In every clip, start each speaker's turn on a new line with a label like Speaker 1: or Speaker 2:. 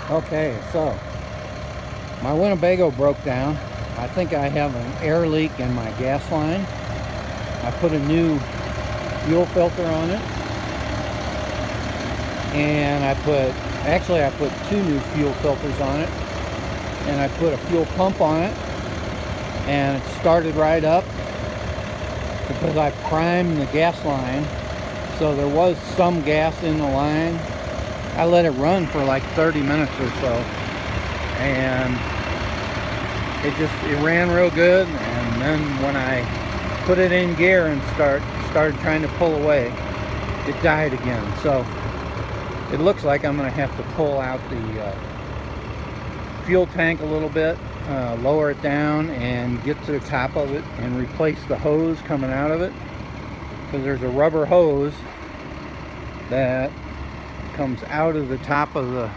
Speaker 1: Okay, so my Winnebago broke down. I think I have an air leak in my gas line. I put a new fuel filter on it, and I put two new fuel filters on it, and I put a fuel pump on it, and it started right up because I primed the gas line, so there was some gas in the line. I let it run for like 30 minutes or so, and it ran real good. And then when I put it in gear and started trying to pull away, it died again. So it looks like I'm going to have to pull out the fuel tank a little bit, lower it down and get to the top of it and replace the hose coming out of it, because there's a rubber hose that comes out of the top of the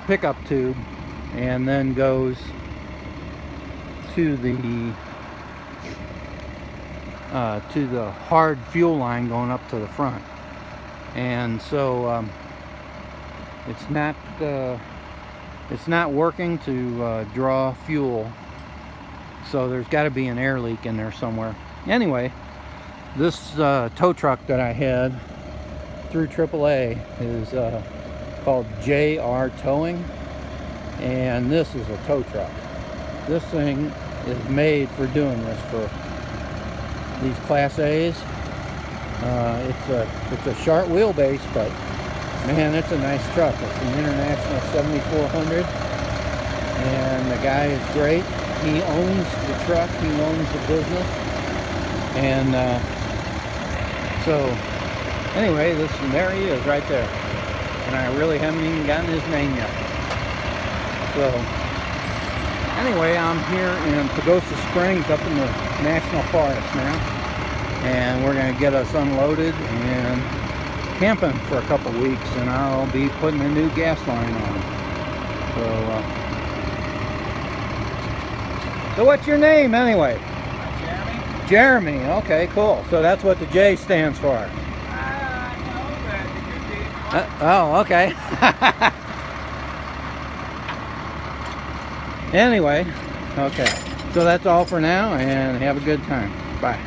Speaker 1: pickup tube and then goes to the hard fuel line going up to the front. And so it's not working to draw fuel, so there's got to be an air leak in there somewhere. Anyway, this tow truck that I had through AAA is called JR Towing, and this is a tow truck. This thing is made for doing this for these Class A's. It's a short wheelbase, but man, it's a nice truck. It's an International 7400, and the guy is great. He owns the truck, he owns the business, and so anyway, there he is right there, and I really haven't even gotten his name yet. So anyway, I'm here in Pagosa Springs up in the National Forest now, and we're going to get us unloaded and camping for a couple weeks, and I'll be putting a new gas line on. So what's your name anyway?
Speaker 2: Jeremy.
Speaker 1: Jeremy. Okay, cool. So that's what the J stands for.
Speaker 2: No, but it could be.
Speaker 1: Oh, okay. Anyway, okay. So that's all for now, and have a good time. Bye.